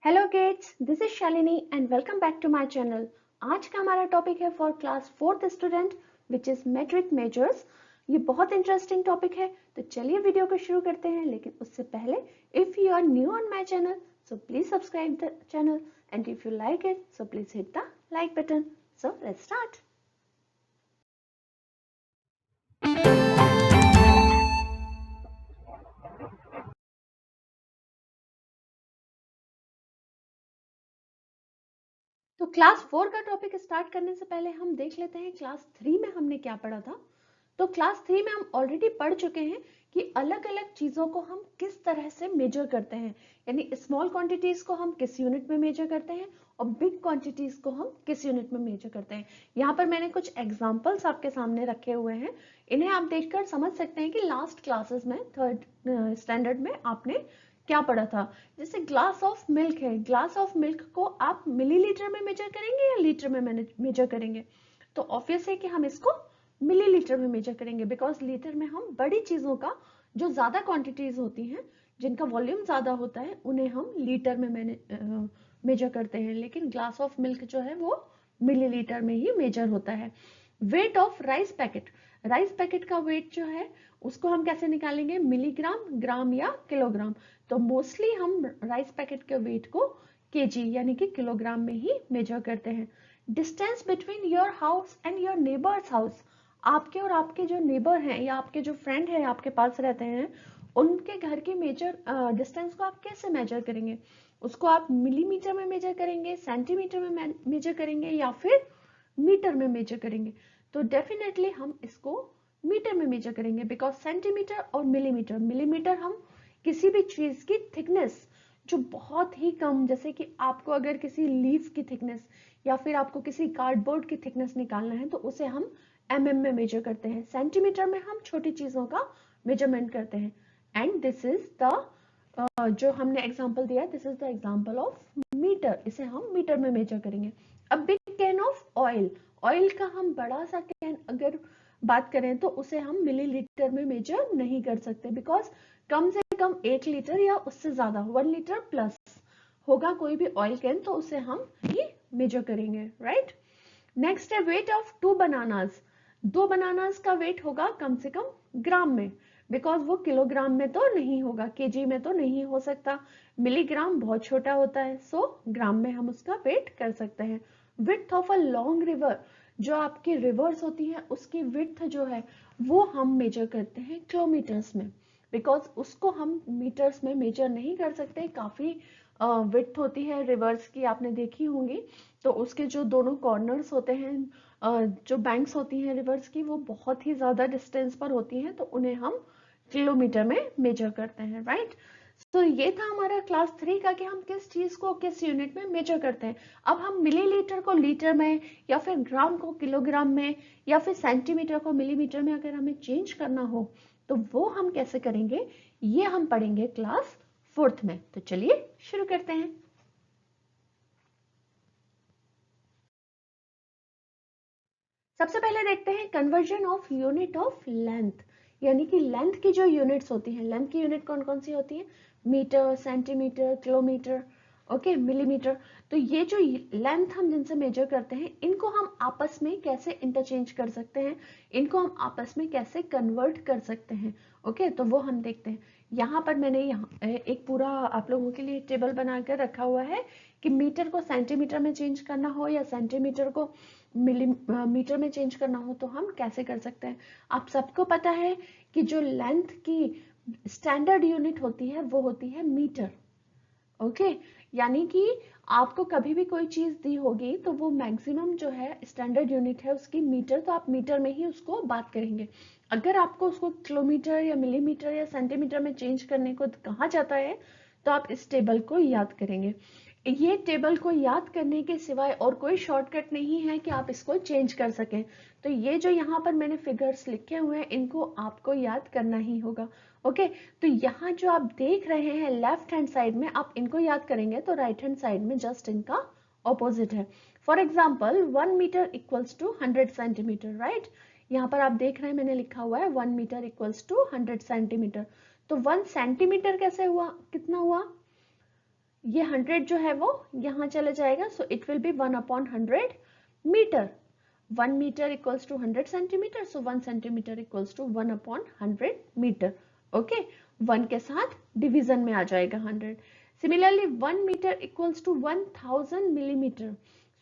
Hello kids, this is Shalini and welcome back to my channel. आज का हमारा topic है for class 4th student which is metric measures. ये बहुत interesting topic है, तो चलिए वीडियो को शुरू करते हैं। लेकिन उससे पहले if you are new on my channel so please subscribe the channel and if you like it so please hit the like button. So let's start. तो क्लास 4 का टॉपिक स्टार्ट करने से पहले हम देख लेते हैं क्लास 3 में हमने क्या पढ़ा था। तो क्लास 3 में हम ऑलरेडी पढ़ चुके हैं कि अलग अलग चीजों को हम किस तरह से मेजर करते हैं, यानी स्मॉल क्वांटिटीज को हम किस यूनिट में मेजर करते हैं और बिग क्वांटिटीज को हम किस यूनिट में मेजर करते हैं। यहाँ पर मैंने कुछ एग्जांपल्स आपके सामने रखे हुए हैं, इन्हें आप देखकर समझ सकते हैं कि लास्ट क्लासेस में 3rd स्टैंडर्ड में आपने क्या पढ़ा था। जैसे ग्लास ऑफ मिल्क है, ग्लास ऑफ मिल्क को आप मिलीलीटर में मेजर करेंगे या लीटर में मेजर करेंगे। तो ऑब्वियस है कि हम इसको मिलीलीटर में मेजर करेंगे, बिकॉज लीटर में हम बड़ी चीजों का जो ज्यादा क्वांटिटीज होती हैं, जिनका वॉल्यूम ज्यादा होता है, उन्हें हम लीटर में मेजर करते हैं। लेकिन ग्लास ऑफ मिल्क जो है वो मिलीलीटर में ही मेजर होता है। Weight of rice packet, rice packet का वेट जो है उसको हम कैसे निकालेंगे, मिलीग्राम, ग्राम या किलोग्राम। तो मोस्टली हम राइस पैकेट के वेट को केजी यानी कि किलोग्राम में ही मेजर करते हैं। Distance between your house and your neighbours house, आपके और आपके जो नेबर हैं या आपके जो फ्रेंड है आपके पास रहते हैं, उनके घर की मेजर डिस्टेंस को आप कैसे मेजर करेंगे। उसको आप मिलीमीटर में मेजर करेंगे, सेंटीमीटर में मेजर करेंगे या फिर मीटर में मेजर करेंगे। तो डेफिनेटली हम इसको मीटर में मेजर करेंगे, बिकॉज सेंटीमीटर और मिलीमीटर, मिलीमीटर हम किसी भी चीज की थिकनेस जो बहुत ही कम, जैसे कि आपको अगर किसी लीफ की थिकनेस या फिर आपको किसी कार्डबोर्ड की थिकनेस निकालना है तो उसे हम mm में मेजर करते हैं। सेंटीमीटर में हम छोटी चीजों का मेजरमेंट करते हैं। एंड दिस इज द जो हमने एग्जांपल दिया, this is the example of metre, इसे हम मीटर में मेजर करेंगे। अब big can of oil, oil का हम बड़ा सा कैन अगर बात करें तो उसे हम मिलीलीटर में मेजर नहीं कर सकते, बिकॉज कम से कम 1 लीटर या उससे ज्यादा 1 लीटर प्लस होगा कोई भी ऑयल कैन, तो उसे हम ही मेजर करेंगे, राइट। नेक्स्ट है वेट ऑफ 2 बनानास, 2 बनानास का वेट होगा कम से कम ग्राम में, बिकॉज वो किलोग्राम में तो नहीं होगा, केजी में तो नहीं हो सकता, मिलीग्राम बहुत छोटा होता है, सो ग्राम में हम उसका वेट कर सकते हैं। Width of a long river, जो आपकी रिवर्स होती है उसकी विड्थ जो है वो हम मेजर करते हैं किलोमीटर्स में, बिकॉज उसको हम मीटर्स में मेजर नहीं कर सकते। काफी विड्थ होती है रिवर्स की, आपने देखी होंगी, तो उसके जो दोनों कॉर्नर्स होते हैं, जो बैंक्स होती हैं रिवर्स की, वो बहुत ही ज्यादा डिस्टेंस पर होती हैं, तो उन्हें हम किलोमीटर में मेजर करते हैं, राइट। तो ये था हमारा क्लास 3 का कि हम किस चीज को किस यूनिट में मेजर करते हैं। अब हम मिलीलीटर को लीटर में या फिर ग्राम को किलोग्राम में या फिर सेंटीमीटर को मिलीमीटर में अगर हमें चेंज करना हो तो वो हम कैसे करेंगे, ये हम पढ़ेंगे क्लास 4th में। तो चलिए शुरू करते हैं। सबसे पहले देखते हैं conversion of unit of length, यानी कि लेंथ की जो यूनिट्स होती हैं, लेंथ की यूनिट कौन कौन सी होती है, metre, centimetre, kilometre, okay, millimetre. तो ये जो लेंथ हम जिनसे मेजर करते हैं, इनको हम आपस में कैसे इंटरचेंज कर सकते हैं, इनको हम आपस में कैसे कन्वर्ट कर सकते हैं, ओके। तो वो हम देखते हैं। यहाँ पर मैंने यहाँ एक पूरा आप लोगों के लिए टेबल बनाकर रखा हुआ है कि मीटर को सेंटीमीटर में चेंज करना हो या सेंटीमीटर को मीटर में चेंज करना हो तो हम कैसे कर सकते हैं। आप सबको पता है कि जो लेंथ की स्टैंडर्ड यूनिट होती है वो होती है मीटर, ओके। यानी कि आपको कभी भी कोई चीज दी होगी तो वो मैक्सिमम जो है स्टैंडर्ड यूनिट है उसकी मीटर, तो आप मीटर में ही उसको बात करेंगे। अगर आपको उसको किलोमीटर या मिलीमीटर या सेंटीमीटर में चेंज करने को कहा जाता है तो आप इस टेबल को याद करेंगे। ये टेबल को याद करने के सिवाय और कोई शॉर्टकट नहीं है कि आप इसको चेंज कर सकें। तो ये जो यहाँ पर मैंने फिगर्स लिखे हुए हैं इनको आपको याद करना ही होगा, ओके। तो यहाँ जो आप देख रहे हैं लेफ्ट हैंड साइड में, आप इनको याद करेंगे तो राइट हैंड साइड में जस्ट इनका ऑपोजिट है। For example 1 metre equals to 100 centimetre, right. यहाँ पर आप देख रहे हैं मैंने लिखा हुआ है 1 मीटर इक्वल्स टू 100 सेंटीमीटर। तो 1 सेंटीमीटर कैसे हुआ, कितना हुआ, ये 100 जो है वो यहाँ चले जाएगा, so it will be 1/100 metre. 1 metre equals to 100 centimetre, so 1 centimetre equals to 1/100 metre. Okay, 1 के साथ डिवीजन में आ जाएगा 100. Similarly 1 metre equals to 1000 millimetre,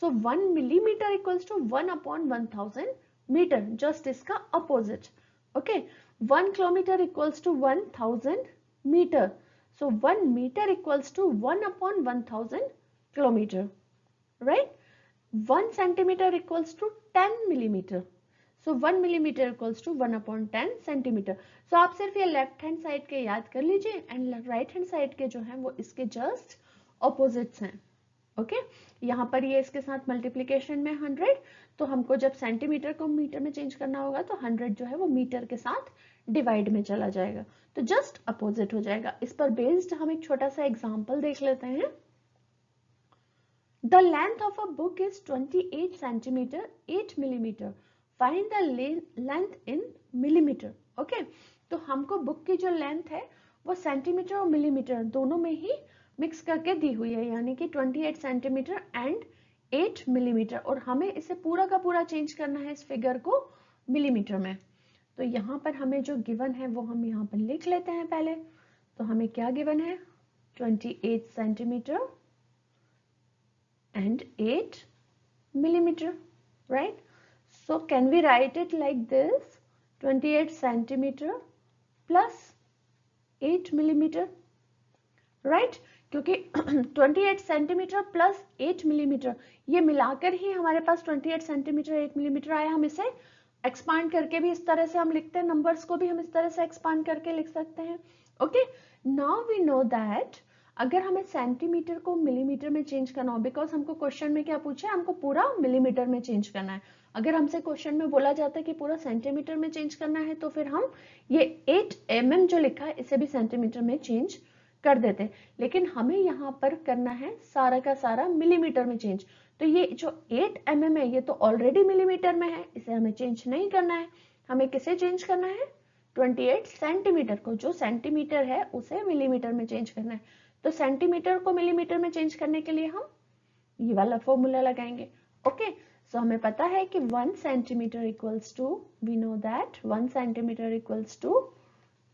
so 1 millimetre equals to 1/1000 metre, just इसका opposite. Okay, 1 kilometre equals to 1000 metre, so 1 meter equals to 1/1000 kilometer, right? 1 centimeter equals to 10 millimeter, so 1 millimeter equals to 1/10 centimeter. so आप सिर्फ ये left hand side के याद कर लीजिए and right hand side के जो हैं वो इसके जस्ट ऑपोजिट्स हैं. ओके, यहाँ पर ये इसके साथ मल्टीप्लीकेशन में 100, तो हमको जब सेंटीमीटर को मीटर में चेंज करना होगा तो 100 जो है वो मीटर के साथ डिवाइड में चला जाएगा, तो जस्ट अपोजिट हो जाएगा. इस पर बेस्ड हम एक छोटा सा एग्जांपल देख लेते हैं. The length of a book is 28 centimetre 8 millimetre, find the length in millimetre. Okay, तो हमको बुक की जो लेंथ है वो सेंटीमीटर और मिलीमीटर दोनों में ही मिक्स करके दी हुई है, यानी कि 28 सेंटीमीटर एंड 8 मिलीमीटर, और हमें इसे पूरा का पूरा चेंज करना है इस फिगर को मिलीमीटर में. तो यहाँ पर हमें जो गिवन है वो हम यहाँ पर लिख लेते हैं पहले. तो हमें क्या गिवन है, 28 centimetre and 8 millimeter, right? So can we write it like this, 28 centimeter plus 8 millimeter, right? क्योंकि 28 सेंटीमीटर प्लस 8 मिलीमीटर ये मिलाकर ही हमारे पास 28 सेंटीमीटर 8 मिलीमीटर आया. हम इसे एक्सपांड करके भी इस तरह से हम लिखते हैं, नंबर्स को भी हम इस तरह से एक्सपांड करके लिख सकते हैं. Okay, now we know that अगर हमें सेंटीमीटर को मिलीमीटर में चेंज करना हो, बिकॉज हमको क्वेश्चन में क्या पूछा है, हमको पूरा मिलीमीटर में चेंज करना है. अगर हमसे क्वेश्चन में बोला जाता है कि पूरा सेंटीमीटर में चेंज करना है तो फिर हम ये 8 mm जो लिखा है इसे भी सेंटीमीटर में चेंज कर देते, लेकिन हमें यहाँ पर करना है सारा का सारा मिलीमीटर में चेंज. तो ये जो 8 mm है ये तो ऑलरेडी मिलीमीटर में है, इसे हमें चेंज नहीं करना है. हमें किसे चेंज करना है, 28 सेंटीमीटर को, जो सेंटीमीटर है उसे मिलीमीटर में चेंज करना है. तो सेंटीमीटर को मिलीमीटर में चेंज करने के लिए हम ये वाला फॉर्मूला लगाएंगे. ओके, सो हमें पता है कि 1 centimetre equals to, we know that 1 centimetre equals to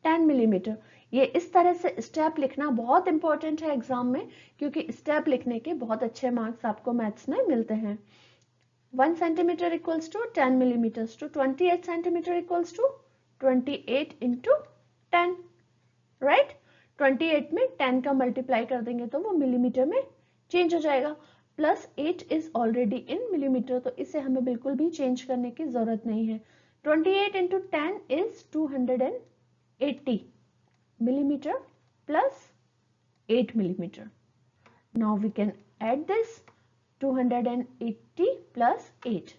10 millimetre. ये इस तरह से स्टेप लिखना बहुत इंपॉर्टेंट है एग्जाम में, क्योंकि स्टेप लिखने के बहुत अच्छे मार्क्स आपको मैथ्स में मिलते हैं. 1 centimetre equals to 10 millimetres to 28 centimetre equals to 28 into 10, right? 28 में 10 का मल्टीप्लाई कर देंगे तो वो मिलीमीटर में चेंज हो जाएगा. Plus 8 is already in millimetre, तो इसे हमें बिल्कुल भी चेंज करने की जरूरत नहीं है. 28 into 10 is 280 millimeter plus 8 millimeter. Now we can add this 280 plus 8.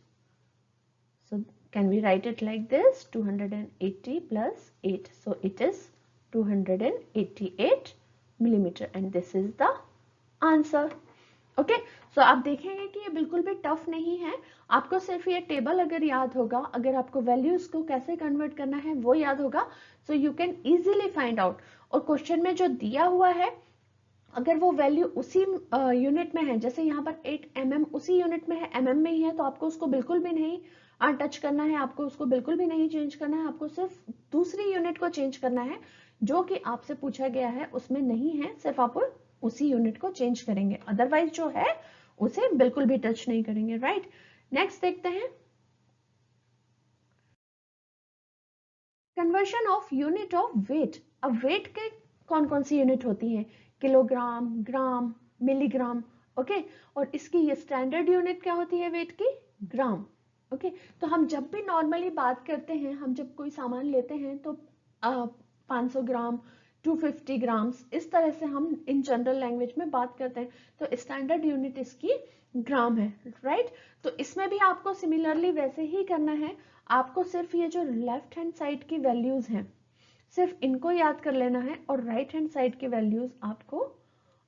So can we write it like this, 280 plus 8. So it is 288 millimeter and this is the answer. Okay, so आप देखेंगे कि ये बिल्कुल भी टफ नहीं है. आपको सिर्फ ये टेबल अगर याद होगा, अगर आपको वैल्यूज को कैसे कन्वर्ट करना है वो याद होगा, so you can easily find out. और क्वेश्चन में जो दिया हुआ है अगर वो वैल्यू उसी यूनिट में है, जैसे यहाँ पर 8 mm उसी यूनिट में है, mm में ही है, तो आपको उसको बिल्कुल भी नहीं टच करना है, आपको उसको बिल्कुल भी नहीं चेंज करना है. आपको सिर्फ दूसरी यूनिट को चेंज करना है जो कि आपसे पूछा गया है उसमें नहीं है, सिर्फ आप उसी यूनिट को चेंज करेंगे, अदरवाइज जो है उसे बिल्कुल भी टच नहीं करेंगे. राइट, नेक्स्ट देखते हैं conversion of unit of weight. अब वेट के कौन कौन सी यूनिट होती हैं, किलोग्राम, ग्राम, मिलीग्राम. ओके, और इसकी ये स्टैंडर्ड यूनिट क्या होती है वेट की, ग्राम. ओके, तो हम जब भी नॉर्मली बात करते हैं, हम जब कोई सामान लेते हैं तो 500 ग्राम 250 ग्राम्स इस तरह से हम इन जनरल लैंग्वेज में बात करते हैं. तो स्टैंडर्ड यूनिट इसकी ग्राम है. राइट, तो इसमें भी आपको सिमिलरली वैसे ही करना है. आपको सिर्फ ये जो लेफ्ट हैंड साइड की वैल्यूज हैं सिर्फ इनको याद कर लेना है, और राइट हैंड साइड की वैल्यूज आपको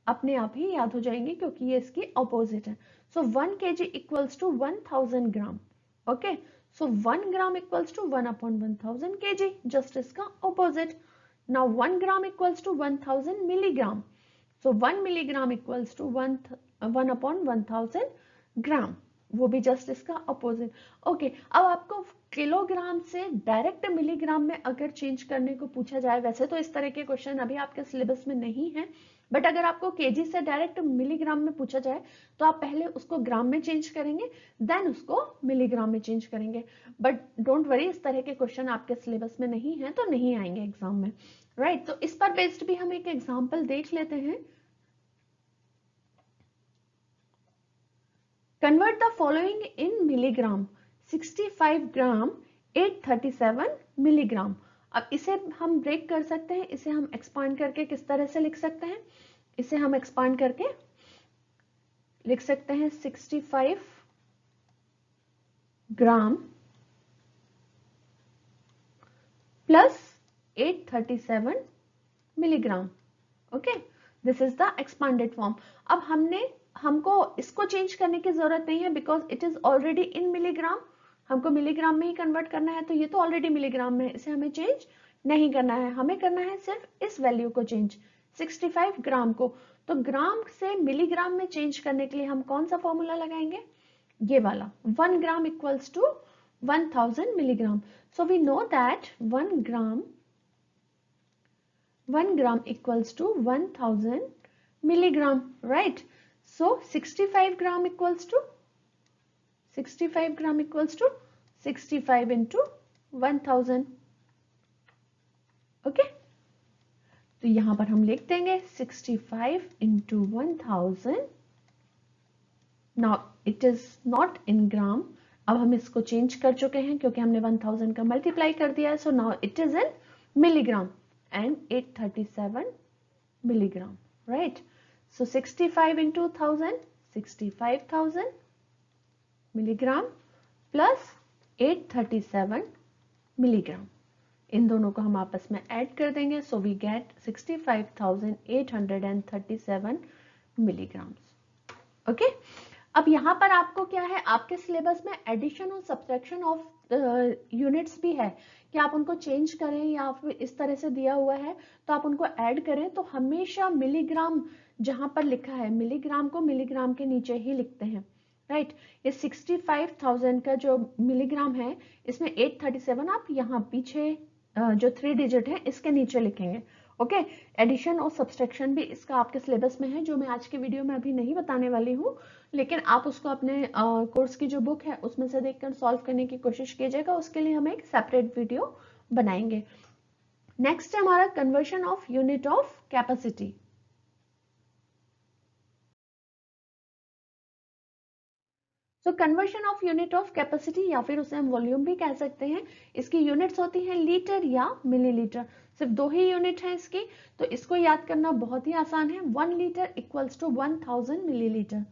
अपने आप ही याद हो जाएंगी क्योंकि ये इसकी अपोजिट है. So 1 kg equals to 1000 gram. Okay, so 1 gram equals to 1/1000 kg, just इसका opposite. Now 1 gram equals to 1000 milligram. So 1 milligram equals to 1/1000 gram, वो भी जस्ट इसका अपोजिट। ओके, अब आपको किलोग्राम से डायरेक्ट मिलीग्राम में अगर चेंज करने को पूछा जाए, वैसे तो इस तरह के क्वेश्चन अभी आपके सिलेबस में नहीं है, बट अगर आपको केजी से डायरेक्ट मिलीग्राम में पूछा जाए तो आप पहले उसको ग्राम में चेंज करेंगे, देन उसको मिलीग्राम में चेंज करेंगे। बट डोंट वरी, इस तरह के क्वेश्चन आपके सिलेबस में नहीं है तो नहीं आएंगे एग्जाम में, राइट। तो इस पर बेस्ड भी हम एक एग्जाम्पल देख लेते हैं। Convert the following in milligram: 65 gram 837 milligram. अब इसे हम ब्रेक कर सकते हैं, इसे हम एक्सपांड करके किस तरह से लिख सकते हैं, इसे हम एक्सपांड करके लिख सकते हैं 65 gram plus 837 milligram. Okay, this is the expanded form. अब हमको इसको चेंज करने की जरूरत नहीं है, because it is already in milligram. हमको मिलीग्राम में ही कन्वर्ट करना है, तो ये तो ऑलरेडी मिलीग्राम में है, इसे हमें चेंज नहीं करना है। हमें करना है सिर्फ इस वैल्यू को चेंज, 65 ग्राम को। तो ग्राम से मिलीग्राम में चेंज करने के लिए हम कौन सा फॉर्मूला लगाएंगे, ये वाला, 1 gram equals to 1000 milligram. So we know that 1 gram equals to 1000 milligram, right? So 65 gram equals to 65 into 1000. ओके, तो यहां पर हम लिख देंगे 65 into 1000. Now it is not in gram, अब हम इसको चेंज कर चुके हैं क्योंकि हमने 1000 का मल्टीप्लाई कर दिया है। So now it is in milligram and 837 milligram, right? So 65 into 1000, 65,000 milligram plus 837 milligram. इन दोनों को हम आपस में ऐड कर देंगे, so we get 65,837 milligrams. Okay? अब यहाँ पर आपको क्या है, आपके सिलेबस में एडिशन और सब्ट्रैक्शन ऑफ यूनिट्स भी है कि आप उनको चेंज करें या फिर इस तरह से दिया हुआ है तो आप उनको ऐड करें। तो हमेशा मिलीग्राम जहां पर लिखा है, मिलीग्राम को मिलीग्राम के नीचे ही लिखते हैं, राइट। ये 65,000 का जो मिलीग्राम है, इसमें 837 आप यहाँ पीछे जो 3 डिजिट है इसके नीचे लिखेंगे। ओके, एडिशन और सब्सट्रैक्शन भी इसका आपके सिलेबस में है, जो मैं आज के वीडियो में अभी नहीं बताने वाली हूँ, लेकिन आप उसको अपने कोर्स की जो बुक है उसमें से देखकर सॉल्व करने की कोशिश कीजिएगा। उसके लिए हम एक सेपरेट वीडियो बनाएंगे। नेक्स्ट है हमारा conversion of unit of capacity. So conversion of unit of capacity, या फिर उसे हम वॉल्यूम भी कह सकते हैं, इसकी यूनिट्स होती हैं लीटर या मिलीलीटर। सिर्फ 2 ही यूनिट है इसकी, तो इसको याद करना बहुत ही आसान है। 1 litre equals to 1000 millilitre.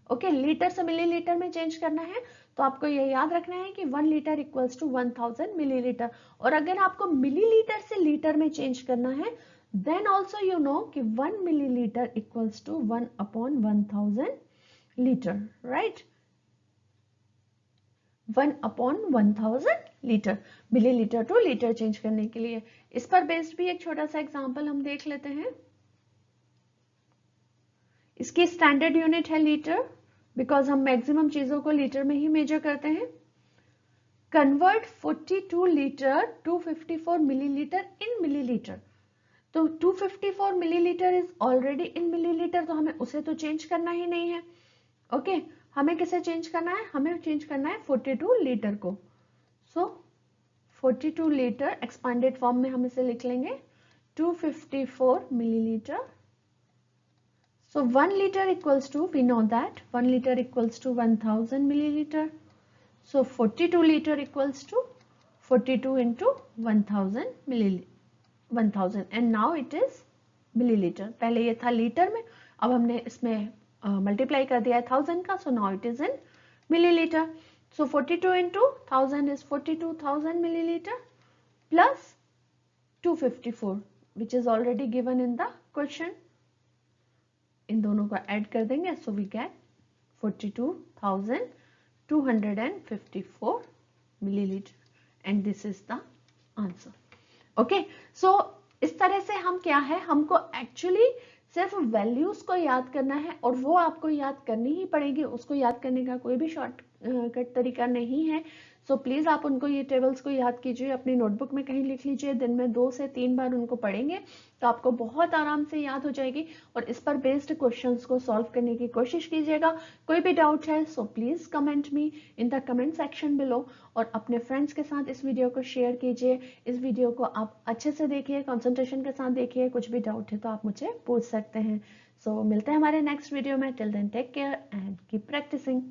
Okay, litre से मिलीलीटर में चेंज करना है तो आपको ये याद रखना है कि 1 लीटर इक्वल्स टू 1000 मिलीलीटर। और अगर आपको मिलीलीटर से लीटर में चेंज करना है, देन ऑल्सो यू नो कि 1 millilitre equals to 1/1000 litre, right. 1/1000 litre, millilitre to litre change करने के लिए। इस पर बेस्ड भी एक छोटा सा एग्जांपल हम देख लेते हैं। इसकी स्टैंडर्ड यूनिट है लीटर, बिकॉज हम मैक्सिमम चीजों को लीटर में ही मेजर करते हैं। कन्वर्ट 42 लीटर 254 मिलीलीटर इन मिलीलीटर। तो 254 millilitre is already in millilitre, तो हमें उसे तो चेंज करना ही नहीं है। ओके, हमें किसे चेंज करना है, हमें चेंज करना है 42 लीटर को। सो 42 लीटर एक्सपांडेड फॉर्म में हम इसे लिख लेंगे 254 millilitre. So 1 liter equals to, we know that 1 liter equals to 1000 milliliter. So 42 liter equals to 42 into 1000 milliliter, 1000, and now it is milliliter. पहले ये था लीटर में, अब हमने इसमें मल्टीप्लाई कर दिया है 1000 का, so now it is in milliliter. So 42 into 1000 is 42,000 milliliter plus 254, which is already given in the question. इन दोनों को ऐड कर देंगे, so we get 42,254 millilitre, and this is the answer. Okay, so इस तरह से हम क्या है, हमको एक्चुअली सिर्फ वैल्यूज को याद करना है और वो आपको याद करनी ही पड़ेगी, उसको याद करने का कोई भी शॉर्टकट तरीका नहीं है। सो प्लीज आप उनको, ये टेबल्स को याद कीजिए, अपनी नोटबुक में कहीं लिख लीजिए, दिन में 2 से 3 बार उनको पढ़ेंगे तो आपको बहुत आराम से याद हो जाएगी। और इस पर बेस्ड क्वेश्चंस को सॉल्व करने की कोशिश कीजिएगा। कोई भी डाउट है so please comment me in the comment section below, और अपने फ्रेंड्स के साथ इस वीडियो को शेयर कीजिए। इस वीडियो को आप अच्छे से देखिए, कंसंट्रेशन के साथ देखिए, कुछ भी डाउट है तो आप मुझे पूछ सकते हैं। सो मिलते हैं हमारे नेक्स्ट वीडियो में। Till then take care and keep practising.